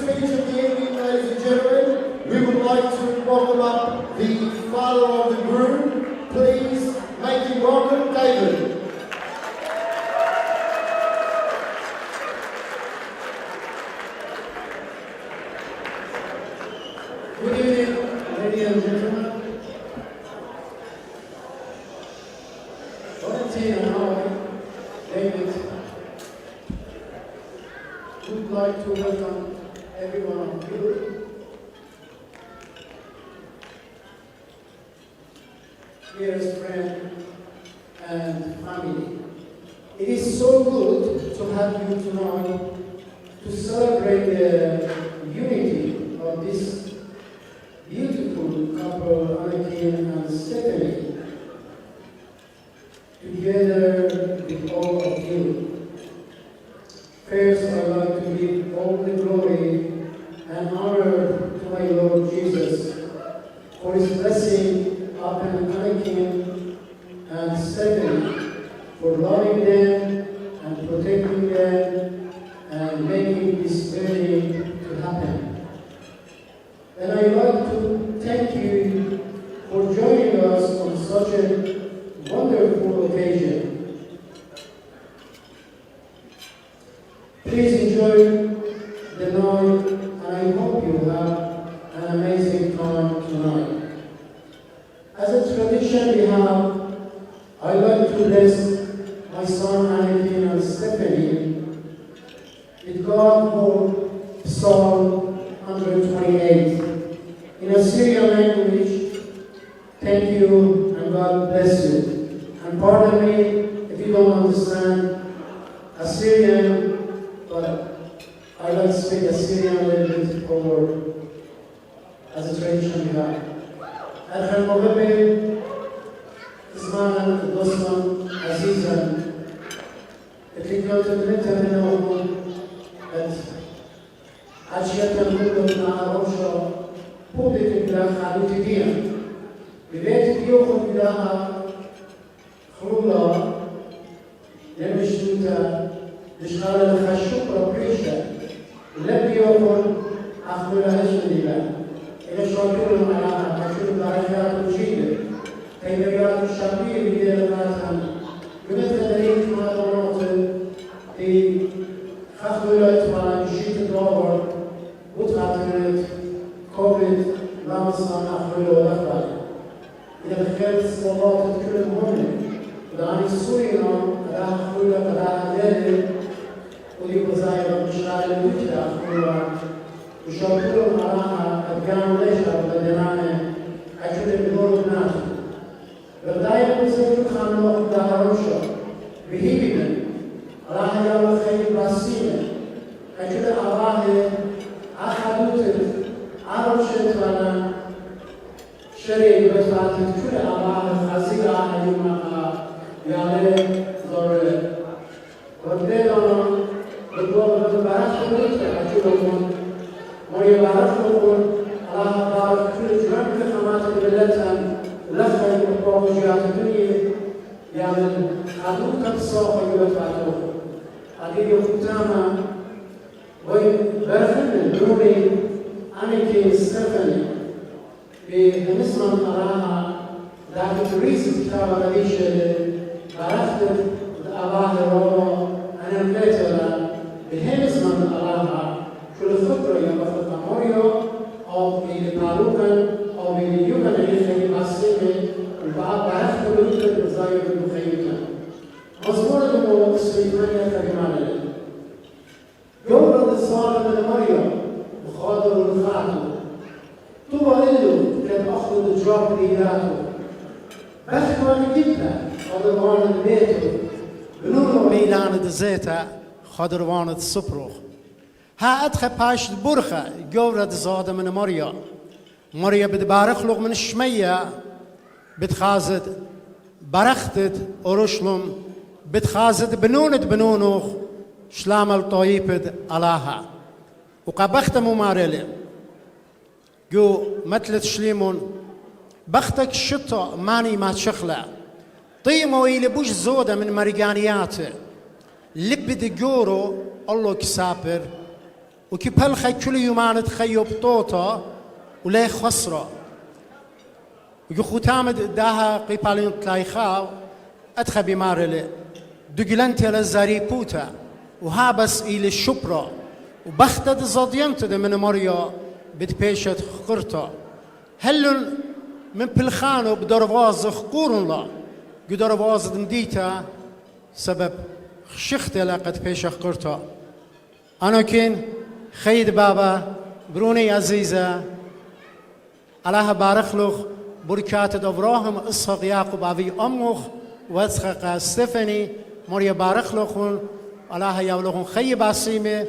speech of the evening, ladies and gentlemen, we would like to welcome up the father of the groom. Please make him welcome, David. Good evening, ladies and gentlemen. Valentin and I, David, would like to welcome every one of you, dearest friend and family. It is so good to have you tonight to celebrate the unity of this beautiful couple, Anokin and Stephanie, together with all of you. First, I'd like to give all the glory and honor to my Lord Jesus for his blessing upon Anokin and Stephanie, for loving them and protecting them and making this wedding to happen. And I'd like to thank you for joining us on such a wonderful occasion. Please enjoy the night, and I hope you have an amazing time tonight. As a tradition we have, I'd like to bless my son Anokin and Stephanie with God for Psalm 128. In Assyrian language, thank you and God bless you. And pardon me if you don't understand Assyrian, but I like to speak Assyrian a little bit for as a tradition we have. أدخل المغربي إسماعيل دوستان عزيزا اتكلمت منهم عشية كلهم مع روشة بودت بلا خالوتي ديا ببيت بيوخد بلاها خرولا لمشتوتا لشغالة الخشوق ربريشة لم يوخد أخولا هشمدلا إلى شاكرهم على كشوف درجات وجيدة كيميات الشعبية بديل الماتن بمثل دليل ما دورات في خخولة مع نشيط الدور وتعتمد كوفيد لامسان أخولا ودفع إذا بخيرت الصلاة كل المهم ودعني السورينا على أخولا على هذه ودي بزايا مشاعر الوجه أخولا وشاكرهم علىها أبقان ليشة بدنانة أجل بدور الناس بداية بزيك خانوق دها روشة بهيبنا علىها يوم خير باسينة أجل علىها أخذوت عروشة وانا شريك بساتت كل علىها خزيقة حيومها يعني ضرورة وبدأنا بدور بدبارات خلوتها أجلهم ويبارككم على بارك كل جمع خامات بلدتهم لفظ وبروجيات الدنيا يعني خدوك الصوف يبتعدوه هذه ختامة وبرفن دوني أنيكي ستيفاني بنسمة أراها ذاك تريز كتاب رئيش باركت الأباه روما أنا مبتلا بهنسمة أراها كل فترة يبقى موريو أو بمعلوكا أو بيوكا نجيخي باسيمي البعض بعرف كل الزايد المخيمة مزمورة دمو السليمانية كريمانة يوم الصالة من موريو وخاضر الخاتو طوبى إلو كان أخذ الجواب ليلاتو بخوان جدا خاضروان البيتو بنونو ميلان دزيتا خاضروان السبروخ ها أدخل باش برخة جورة زادة من ماريا بتبارخ لغ من الشمية بتخازد برختت أورشلم بتخازد بنونوخ شلام الطيبد علىها وقبخت ممارلة جو مثل شليمون بختك شطة ماني ما تشخلة طيمو إلي بوش زودة من مريقانياته لبد جورو الله كسابر وكيبل خي كل يومان تخيب طوطا ولا خسرة وخوتامد داها قيبالين تلايخاو أدخى بمارلي دقلنتي للزاري بوتا وهابس إلى الشبرا وبختد زادينت من مريا بتبيشت خقرتا هل من بلخانو بدرواز خقورن لا قدرواز دمديتا سبب شخت لقد بيش خقرتا أنوكين خيد بابا بروني عزيزة الله بارخلوخ بركات دبراهم إسحاق يعقوب أبي أمخ وإسحاق ستيفاني مريا بارخلوخون الله يولوخون خي باسيمه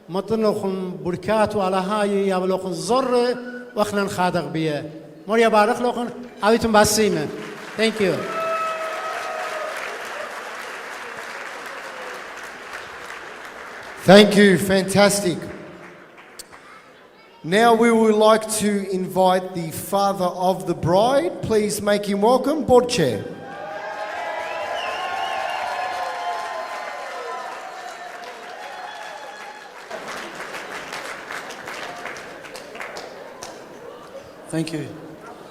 مطنوخون بركات وعلى هاي يولوخون زر وإخنا خادق بيه مريا بارخلوخون أبيتم باسيمه. Thank you. Thank you, fantastic. Now we would like to invite the father of the bride. Please make him welcome, board chair. Thank you.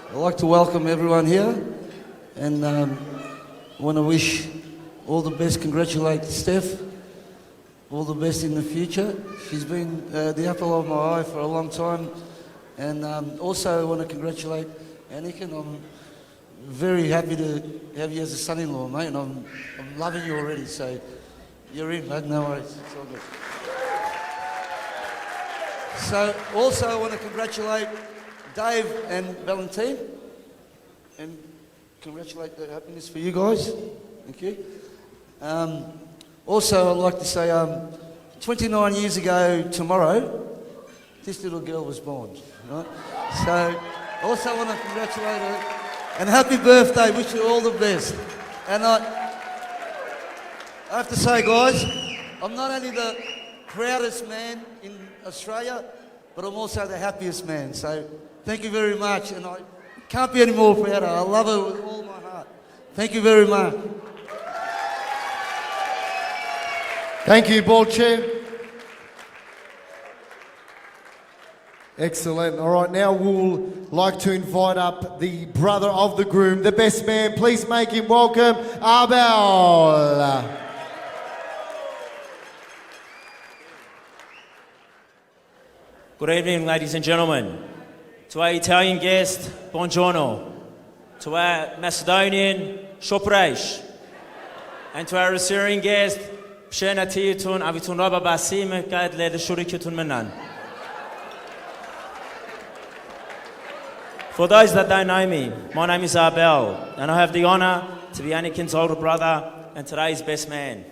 I'd like to welcome everyone here and I want to wish all the best, congratulate Steph, all the best in the future. She's been the apple of my eye for a long time, and also I want to congratulate Anokin. I'm very happy to have you as a son-in-law, mate, and I'm loving you already, so you're in, mate, no worries, it's all good. So also I want to congratulate Dave and Valentine, and congratulate the happiness for you guys. Thank you. Also, I'd like to say, 29 years ago tomorrow, this little girl was born. Right? So, also want to congratulate her and happy birthday. Wish you all the best. And I have to say, guys, I'm not only the proudest man in Australia, but I'm also the happiest man. So, thank you very much, and I can't be any more prouder. I love her with all my heart. Thank you very much. Thank you, board chair. Excellent. All right, now we'll like to invite up the brother of the groom, the best man. Please make him welcome, Abel. Good evening, ladies and gentlemen. To our Italian guest, buongiorno. To our Macedonian, shopreish. And to our Assyrian guest, pshenatiyatun avitun raba basim kad leda shurikatun minan. For those that don't know me, my name is Abel, and I have the honour to be Anokin's older brother and today's best man.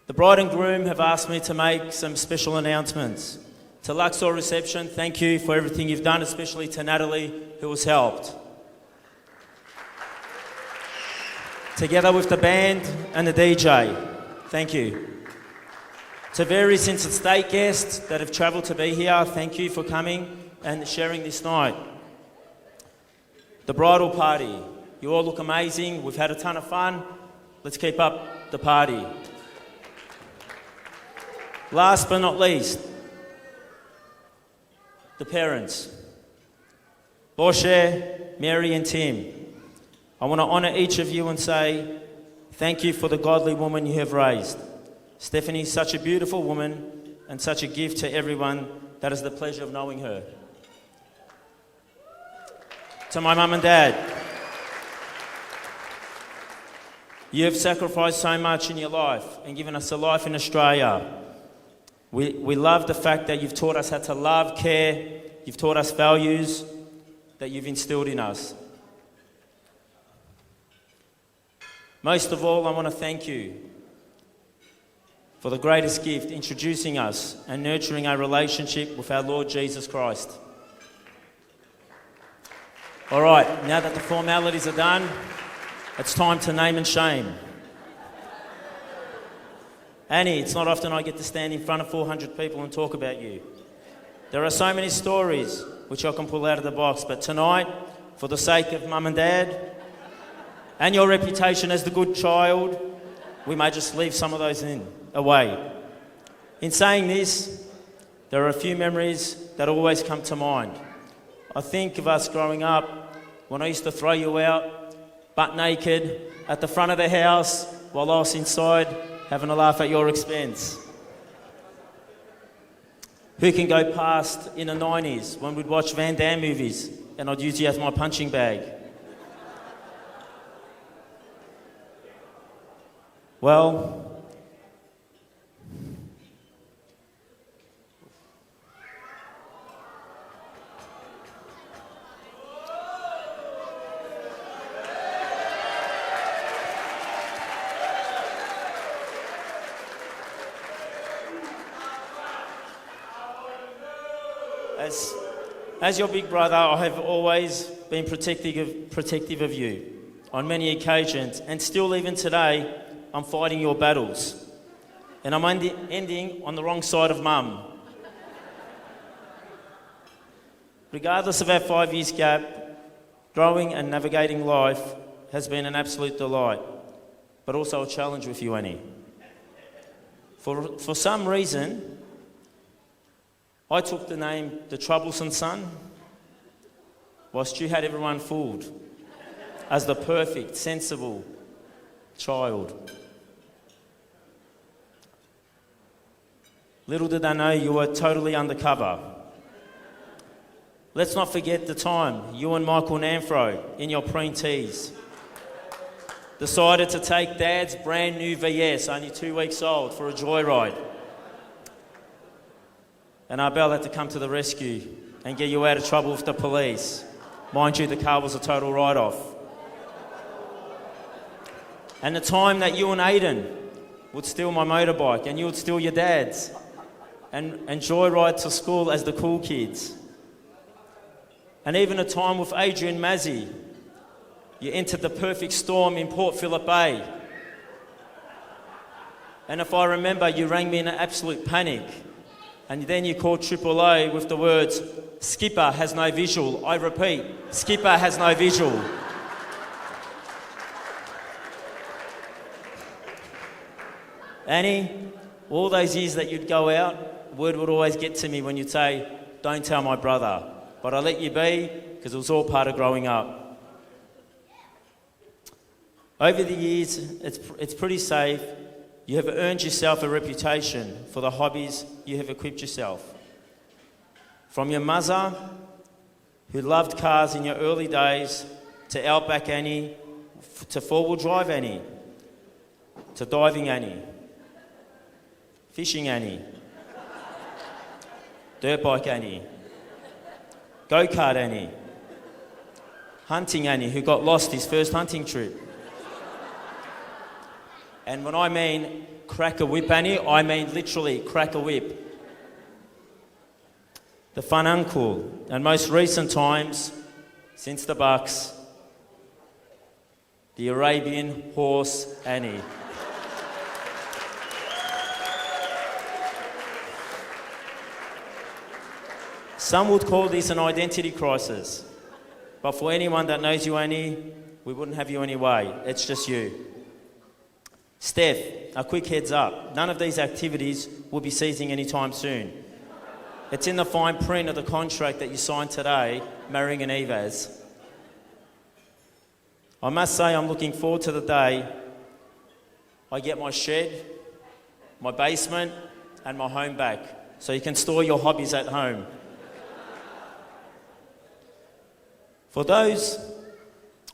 The bride and groom have asked me to make some special announcements. To Luxor Reception, thank you for everything you've done, especially to Natalie, who has helped. Together with the band and the DJ, thank you. To various interstate guests that have travelled to be here, thank you for coming and sharing this night. The bridal party, you all look amazing, we've had a ton of fun, let's keep up the party. Last but not least, the parents, Boshe, Mary and Tim. I want to honour each of you and say thank you for the godly woman you have raised. Stephanie is such a beautiful woman and such a gift to everyone that has the pleasure of knowing her. To my mum and dad, you have sacrificed so much in your life and given us a life in Australia. We love the fact that you've taught us how to love, care, you've taught us values that you've instilled in us. Most of all, I want to thank you for the greatest gift, introducing us and nurturing our relationship with our Lord Jesus Christ. All right, now that the formalities are done, it's time to name and shame. Annie, it's not often I get to stand in front of 400 people and talk about you. There are so many stories which I can pull out of the box, but tonight, for the sake of mum and dad, and your reputation as the good child, we may just leave some of those away. In saying this, there are a few memories that always come to mind. I think of us growing up when I used to throw you out, butt naked, at the front of the house while I was inside having a laugh at your expense. Who can go past in the 90s when we'd watch Van Damme movies and I'd use you as my punching bag? Well, as your big brother, I have always been protective of you on many occasions, and still even today, I'm fighting your battles. And I'm ending on the wrong side of mum. Regardless of our 5 years gap, growing and navigating life has been an absolute delight, but also a challenge with you, Annie. For some reason, I took the name the Troublesome Son, whilst you had everyone fooled as the perfect, sensible child. Little did I know you were totally undercover. Let's not forget the time you and Michael Nanfro, in your preen-tees, decided to take Dad's brand new VS, only 2 weeks old, for a joyride. And Arbel had to come to the rescue and get you out of trouble with the police. Mind you, the car was a total write-off. And the time that you and Aiden would steal my motorbike and you would steal your dad's and joyride to school as the cool kids. And even a time with Adrian Mazzi, you entered the perfect storm in Port Phillip Bay. And if I remember, you rang me in an absolute panic. And then you called AAA with the words, "Skipper has no visual." I repeat, Skipper has no visual. Annie, all those years that you'd go out, word would always get to me when you'd say, "Don't tell my brother." But I let you be, because it was all part of growing up. Over the years, it's pretty safe. You have earned yourself a reputation for the hobbies you have equipped yourself. From your mother, who loved cars in your early days, to Outback Annie, to four-wheel drive Annie, to diving Annie, fishing Annie, dirt bike Annie, go-kart Annie, hunting Annie, who got lost his first hunting trip. And when I mean crack a whip, Annie, I mean literally crack a whip. The fun uncle, and most recent times, since the Bucks, the Arabian horse Annie. Some would call this an identity crisis, but for anyone that knows you, Annie, we wouldn't have you anyway. It's just you. Steph, a quick heads up. None of these activities will be ceasing anytime soon. It's in the fine print of the contract that you signed today, marrying an Evaz. I must say I'm looking forward to the day I get my shed, my basement, and my home back, so you can store your hobbies at home. For those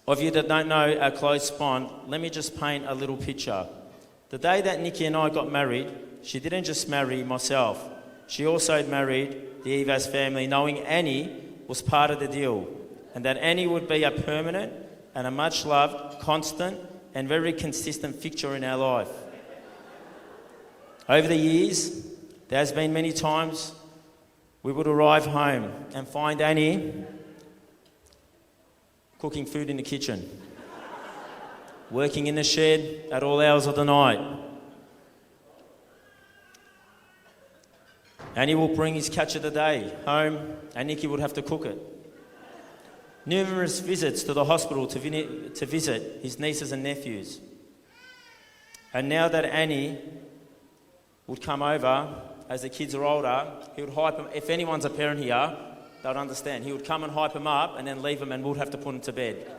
of you that don't know our close bond, let me just paint a little picture. The day that Nikki and I got married, she didn't just marry myself. She also married the Evaz family, knowing Annie was part of the deal, and that Annie would be a permanent and a much-loved, constant, and very consistent fixture in our life. Over the years, there has been many times we would arrive home and find Annie cooking food in the kitchen, working in the shed at all hours of the night. Annie will bring his catch of the day home and Nikki would have to cook it. Numerous visits to the hospital to visit his nieces and nephews. And now that Annie would come over as the kids are older, he would hype them. If anyone's a parent here, they'll understand. He would come and hype them up and then leave them, and we'd have to put them to bed.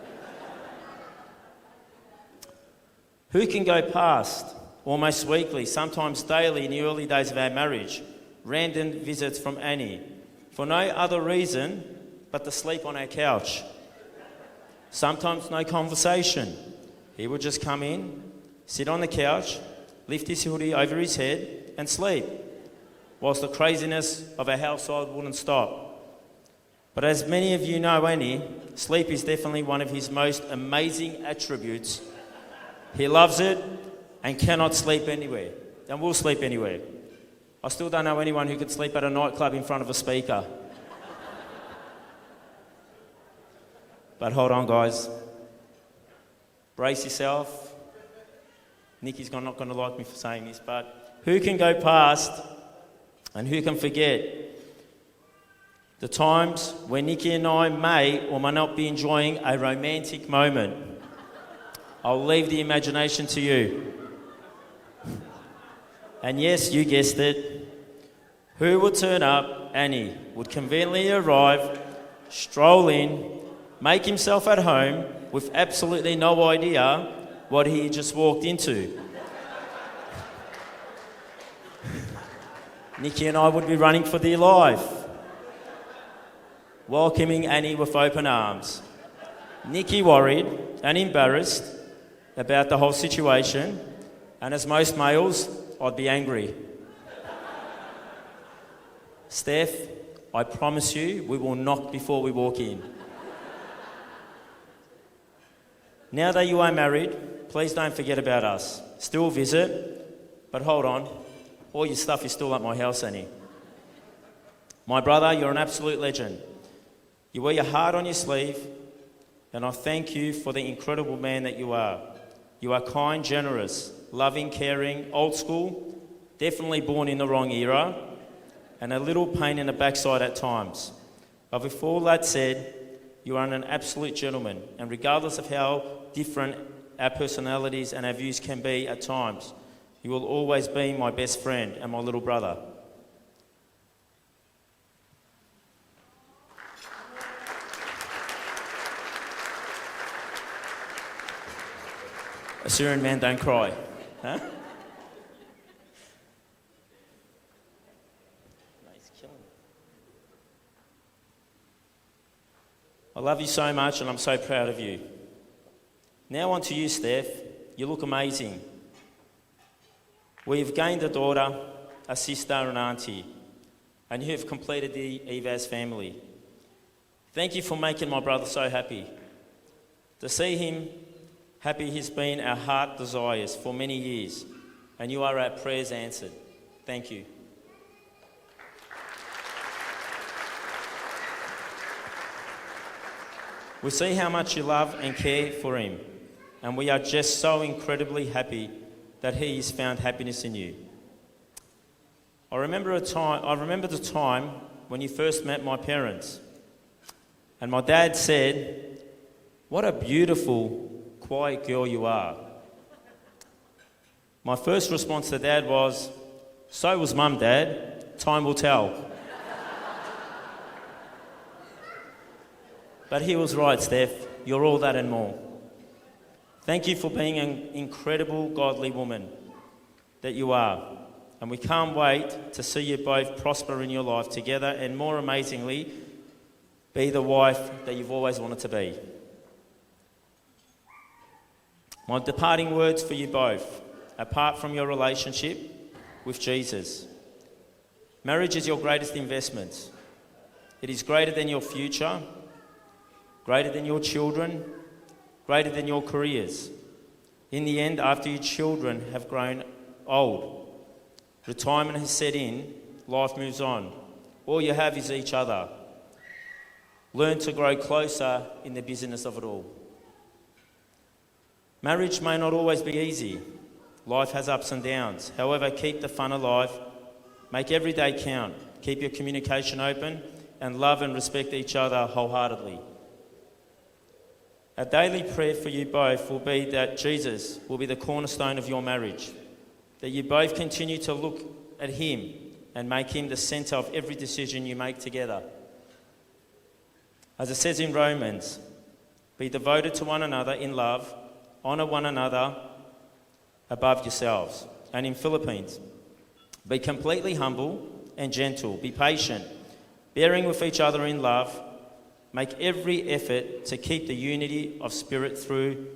Who can go past, almost weekly, sometimes daily in the early days of our marriage, random visits from Annie, for no other reason but to sleep on our couch? Sometimes no conversation. He would just come in, sit on the couch, lift his hoodie over his head and sleep, whilst the craziness of our household wouldn't stop. But as many of you know Annie, sleep is definitely one of his most amazing attributes. He loves it and cannot sleep anywhere, and will sleep anywhere. I still don't know anyone who could sleep at a nightclub in front of a speaker. But hold on, guys. Brace yourself. Nikki's not going to like me for saying this, but who can go past and who can forget the times when Nikki and I may or may not be enjoying a romantic moment? I'll leave the imagination to you. And yes, you guessed it. Who would turn up? Annie would conveniently arrive, stroll in, make himself at home with absolutely no idea what he just walked into. Nikki and I would be running for dear life, welcoming Annie with open arms. Nikki worried and embarrassed about the whole situation, and as most males, I'd be angry. Steph, I promise you, we will knock before we walk in. Now that you are married, please don't forget about us. Still visit, but hold on, all your stuff is still at my house, Annie. My brother, you're an absolute legend. You wear your heart on your sleeve, and I thank you for the incredible man that you are. You are kind, generous, loving, caring, old school, definitely born in the wrong era, and a little pain in the backside at times. But with all that said, you are an absolute gentleman, and regardless of how different our personalities and our views can be at times, you will always be my best friend and my little brother. A Syrian man don't cry. Huh? He's killing me. I love you so much and I'm so proud of you. Now on to you, Steph. You look amazing. We've gained a daughter, a sister and auntie, and you have completed the Evaz family. Thank you for making my brother so happy. To see him happy has been our heart desires for many years, and you are our prayers answered. Thank you. We see how much you love and care for him, and we are just so incredibly happy that he has found happiness in you. I remember the time when you first met my parents, and my dad said, "What a beautiful, quiet girl you are." My first response to Dad was, "So was Mum, Dad. Time will tell." But he was right, Steph. You're all that and more. Thank you for being an incredible, godly woman that you are. And we can't wait to see you both prosper in your life together and, more amazingly, be the wife that you've always wanted to be. My departing words for you both, apart from your relationship with Jesus. Marriage is your greatest investment. It is greater than your future, greater than your children, greater than your careers. In the end, after your children have grown old, retirement has set in, life moves on. All you have is each other. Learn to grow closer in the busyness of it all. Marriage may not always be easy. Life has ups and downs. However, keep the fun alive. Make every day count. Keep your communication open and love and respect each other wholeheartedly. A daily prayer for you both will be that Jesus will be the cornerstone of your marriage, that you both continue to look at him and make him the center of every decision you make together. As it says in Romans, be devoted to one another in love, honor one another above yourselves. And in Philippines, be completely humble and gentle, be patient, bearing with each other in love, make every effort to keep the unity of spirit through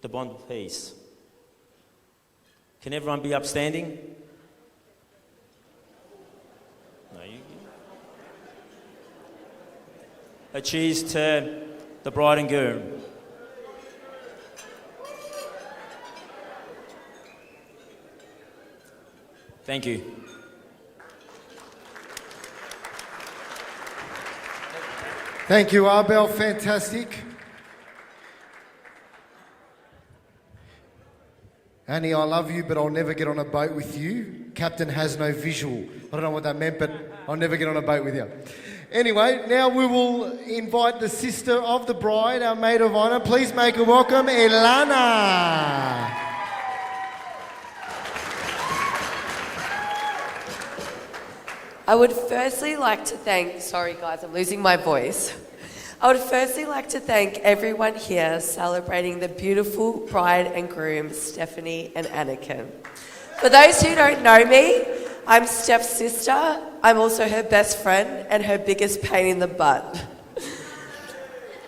the bond of peace. Can everyone be upstanding? No, you. A cheers to the bride and groom. Thank you. Thank you, Arbel. Fantastic. Annie, I love you, but I'll never get on a boat with you. Captain has no visual. I don't know what that meant, but I'll never get on a boat with you. Anyway, now we will invite the sister of the bride, our maid of honour. Please make her welcome, Elana. I would firstly like to thank, sorry guys, I'm losing my voice. I would firstly like to thank everyone here celebrating the beautiful bride and groom, Stephanie and Anokin. For those who don't know me, I'm Steph's sister. I'm also her best friend and her biggest pain in the butt.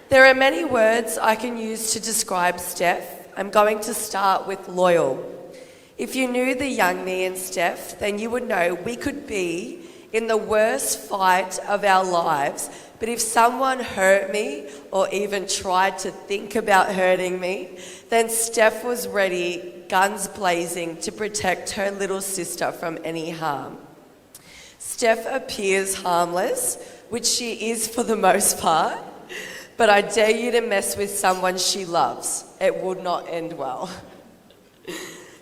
There are many words I can use to describe Steph. I'm going to start with loyal. If you knew the young me and Steph, then you would know we could be in the worst fight of our lives, but if someone hurt me or even tried to think about hurting me, then Steph was ready, guns blazing, to protect her little sister from any harm. Steph appears harmless, which she is for the most part, but I dare you to mess with someone she loves. It would not end well.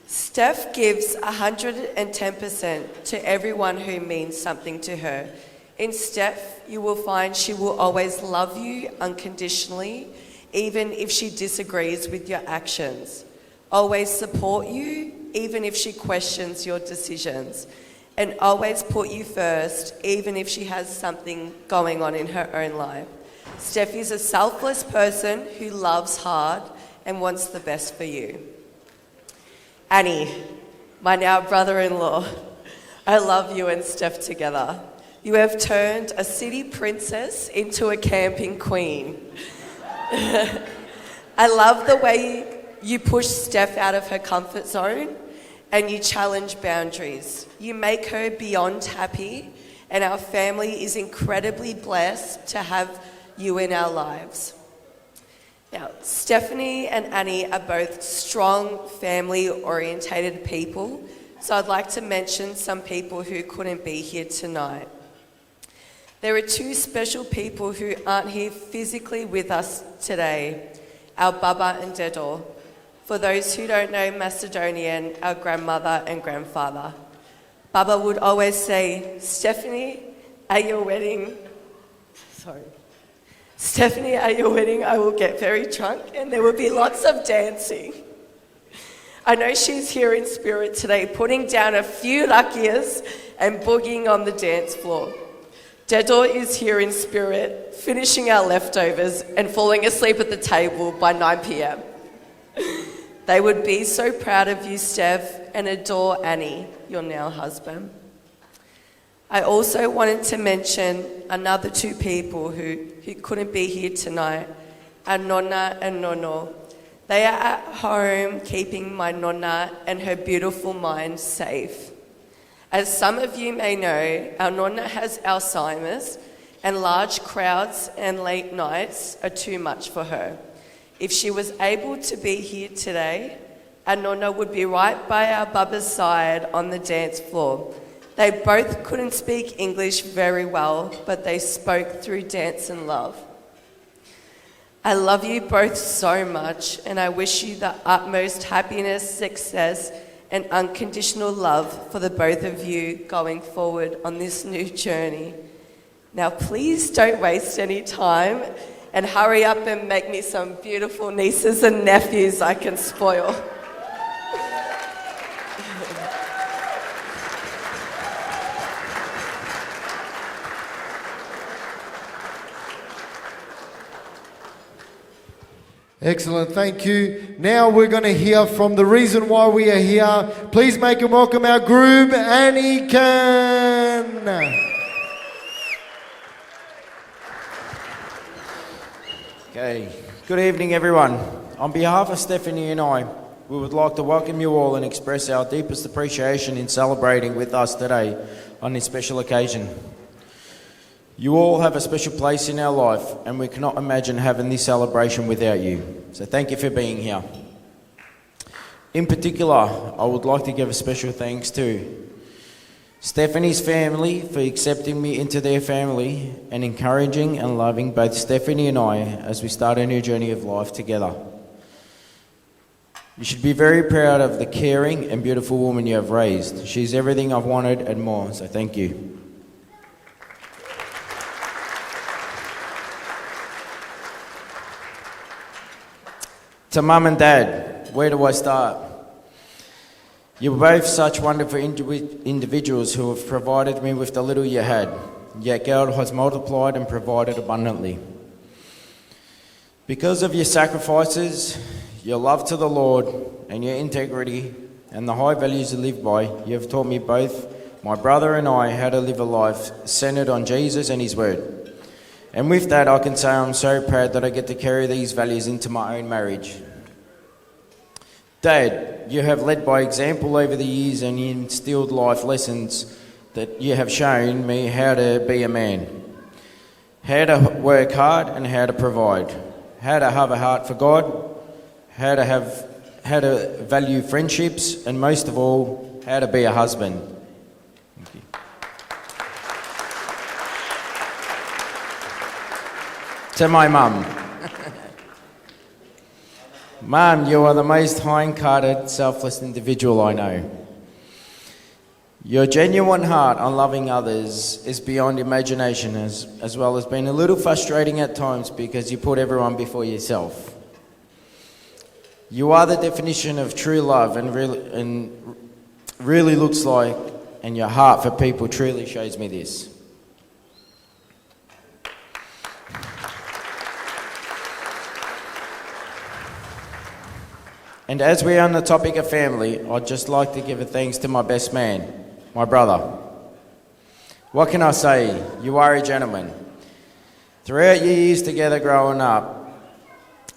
Steph gives 110% to everyone who means something to her. In Steph, you will find she will always love you unconditionally, even if she disagrees with your actions. Always support you, even if she questions your decisions. And always put you first, even if she has something going on in her own life. Steph is a selfless person who loves hard and wants the best for you. Annie, my now brother-in-law, I love you and Steph together. You have turned a city princess into a camping queen. I love the way you push Steph out of her comfort zone and you challenge boundaries. You make her beyond happy, and our family is incredibly blessed to have you in our lives. Now, Stephanie and Annie are both strong, family-orientated people, so I'd like to mention some people who couldn't be here tonight. There are two special people who aren't here physically with us today, our Baba and Dedor. For those who don't know Macedonian, our grandmother and grandfather. Baba would always say, Stephanie, at your wedding, I will get very drunk and there will be lots of dancing. I know she's here in spirit today, putting down a few lakias and boogieing on the dance floor. Dedor is here in spirit, finishing our leftovers and falling asleep at the table by 9 p.m. They would be so proud of you, Steph, and adore Annie, your now husband. I also wanted to mention another two people who couldn't be here tonight, our Nonna and Nono. They are at home keeping my Nonna and her beautiful mind safe. As some of you may know, our Nonna has Alzheimer's and large crowds and late nights are too much for her. If she was able to be here today, our Nonna would be right by our Baba's side on the dance floor. They both couldn't speak English very well, but they spoke through dance and love. I love you both so much, and I wish you the utmost happiness, success, and unconditional love for the both of you going forward on this new journey. Now, please don't waste any time and hurry up and make me some beautiful nieces and nephews I can spoil. Excellent, thank you. Now we're going to hear from the reason why we are here. Please make and welcome our groom, Anokin. Okay, good evening everyone. On behalf of Stephanie and I, we would like to welcome you all and express our deepest appreciation in celebrating with us today on this special occasion. You all have a special place in our life, and we cannot imagine having this celebration without you. So thank you for being here. In particular, I would like to give a special thanks to Stephanie's family for accepting me into their family and encouraging and loving both Stephanie and I as we start a new journey of life together. You should be very proud of the caring and beautiful woman you have raised. She's everything I've wanted and more, so thank you. To Mum and Dad, where do I start? You're both such wonderful individuals who have provided me with the little you had, yet God has multiplied and provided abundantly. Because of your sacrifices, your love to the Lord, and your integrity, and the high values you live by, you have taught me both, my brother and I, how to live a life centered on Jesus and His Word. And with that, I can say I'm so proud that I get to carry these values into my own marriage. Dad, you have led by example over the years and you instilled life lessons that you have shown me how to be a man, how to work hard and how to provide, how to have a heart for God, how to value friendships, and most of all, how to be a husband. Thank you. To my mum. Mum, you are the most kind-hearted, selfless individual I know. Your genuine heart on loving others is beyond imagination, as well as being a little frustrating at times because you put everyone before yourself. You are the definition of true love and really looks like, and your heart for people truly shows me this. And as we are on the topic of family, I'd just like to give a thanks to my best man, my brother. What can I say? You are a gentleman. Throughout your years together growing up,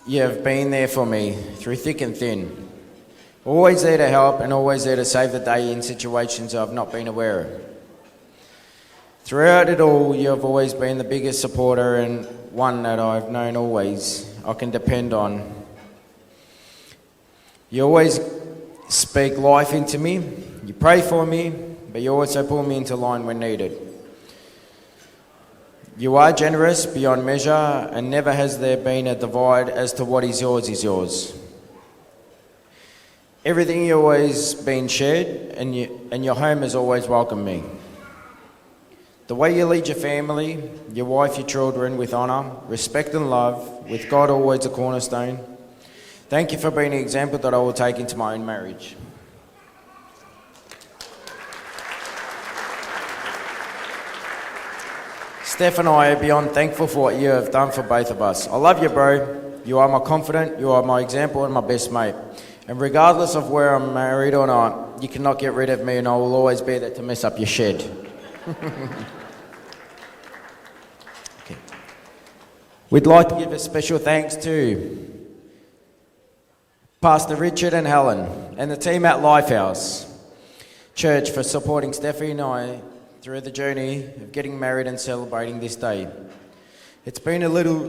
you have been there for me through thick and thin. Always there to help and always there to save the day in situations I've not been aware of. Throughout it all, you have always been the biggest supporter and one that I've known always I can depend on. You always speak life into me, you pray for me, but you also pull me into line when needed. You are generous beyond measure, and never has there been a divide as to what is yours is yours. Everything you always been shared, and your home has always welcomed me. The way you lead your family, your wife, your children with honour, respect and love, with God always a cornerstone. Thank you for being an example that I will take into my own marriage. Steph and I are beyond thankful for what you have done for both of us. I love you, bro. You are my confidant, you are my example and my best mate. And regardless of where I'm married or not, you cannot get rid of me and I will always be there to mess up your shed. Okay. We'd like to give a special thanks to Pastor Richard and Helen and the team at Lifehouse Church for supporting Stephanie and I through the journey of getting married and celebrating this day. It's been a little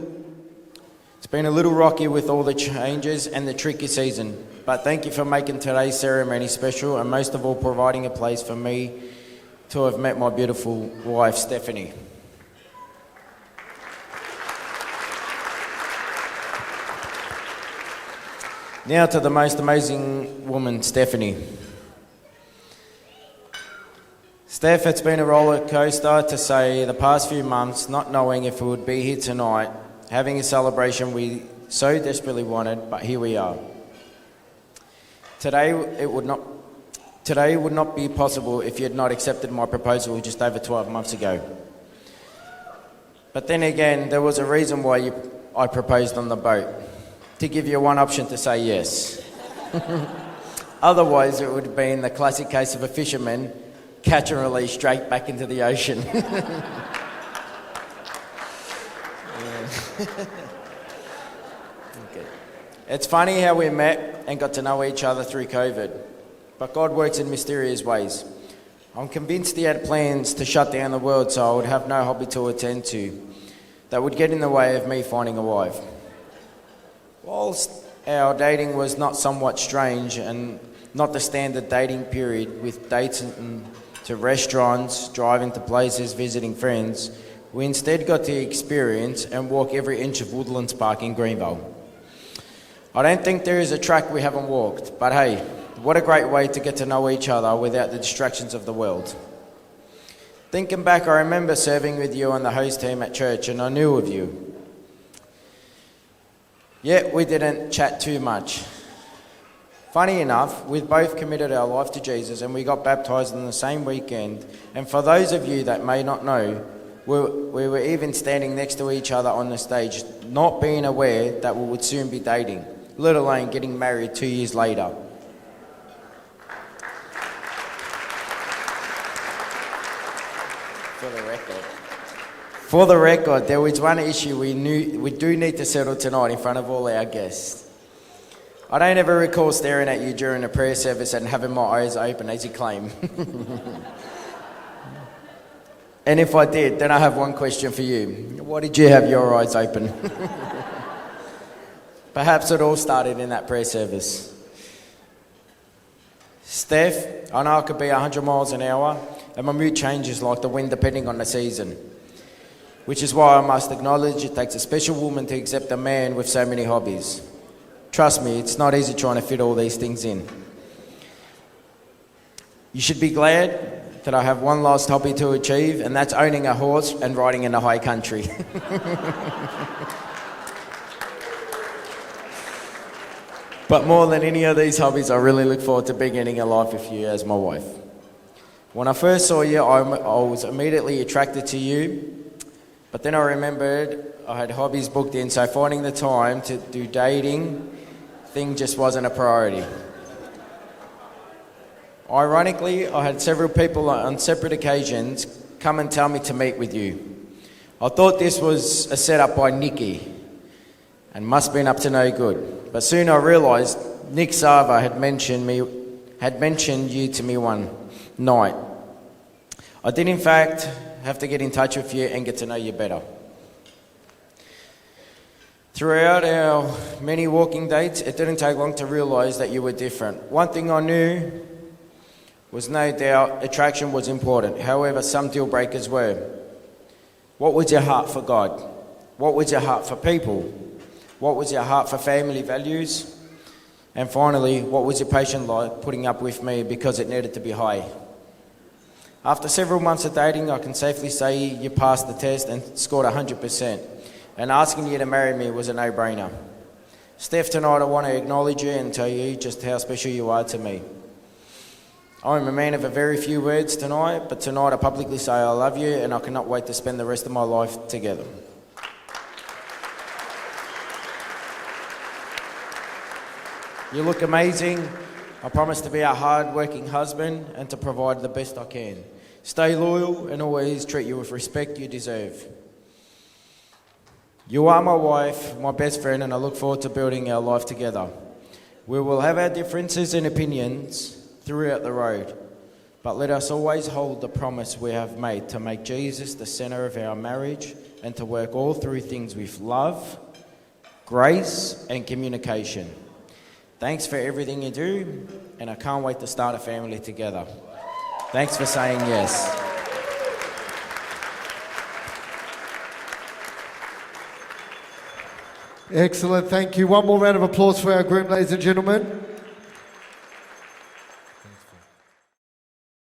rocky with all the changes and the tricky season, but thank you for making today's ceremony special and most of all providing a place for me to have met my beautiful wife, Stephanie. Now to the most amazing woman, Stephanie. Steph, it's been a roller coaster to say the past few months, not knowing if we would be here tonight, having a celebration we so desperately wanted, but here we are. Today would not be possible if you had not accepted my proposal just over 12 months ago. But then again, there was a reason why I proposed on the boat. to give you one option to say yes. Otherwise, it would have been the classic case of a fisherman catch and release straight back into the ocean. Okay. It's funny how we met and got to know each other through COVID, but God works in mysterious ways. I'm convinced He had plans to shut down the world so I would have no hobby to attend to that would get in the way of me finding a wife. Whilst our dating was not somewhat strange and not the standard dating period with dates to restaurants, driving to places, visiting friends, we instead got to experience and walk every inch of Woodlands Park in Greenville. I don't think there is a track we haven't walked, but hey, what a great way to get to know each other without the distractions of the world. Thinking back, I remember serving with you on the host team at church and I knew of you. Yet we didn't chat too much. Funny enough, we both committed our life to Jesus and we got baptised on the same weekend. And for those of you that may not know, we were even standing next to each other on the stage, not being aware that we would soon be dating, let alone getting married 2 years later. For the record, there was one issue we do need to settle tonight in front of all our guests. I don't ever recall staring at you during a prayer service and having my eyes open, as you claim. And if I did, then I have one question for you. Why did you have your eyes open? Perhaps it all started in that prayer service. Steph, I know I could be 100 miles an hour, and my mood changes like the wind depending on the season. Which is why I must acknowledge it takes a special woman to accept a man with so many hobbies. Trust me, it's not easy trying to fit all these things in. You should be glad that I have one last hobby to achieve, and that's owning a horse and riding in the high country. But more than any of these hobbies, I really look forward to beginning a life with you as my wife. When I first saw you, I was immediately attracted to you. But then I remembered I had hobbies booked in, so finding the time to do dating thing just wasn't a priority. Ironically, I had several people on separate occasions come and tell me to meet with you. I thought this was a setup by Nikki and must have been up to no good. But soon I realised Nick Sava had mentioned you to me one night. I did in fact have to get in touch with you and get to know you better. Throughout our many walking dates, it didn't take long to realise that you were different. One thing I knew was no doubt attraction was important. However, some deal breakers were. What was your heart for God? What was your heart for people? What was your heart for family values? And finally, what was your patience like putting up with me because it needed to be high? After several months of dating, I can safely say you passed the test and scored 100%. And asking you to marry me was a no-brainer. Steph, tonight I want to acknowledge you and tell you just how special you are to me. I'm a man of a very few words tonight, but tonight I publicly say I love you and I cannot wait to spend the rest of my life together. You look amazing. I promise to be a hard-working husband and to provide the best I can. Stay loyal and always treat you with respect you deserve. You are my wife, my best friend, and I look forward to building our life together. We will have our differences and opinions throughout the road, but let us always hold the promise we have made to make Jesus the centre of our marriage and to work all through things with love, grace, and communication. Thanks for everything you do, and I can't wait to start a family together. Thanks for saying yes. Excellent, thank you. One more round of applause for our group, ladies and gentlemen.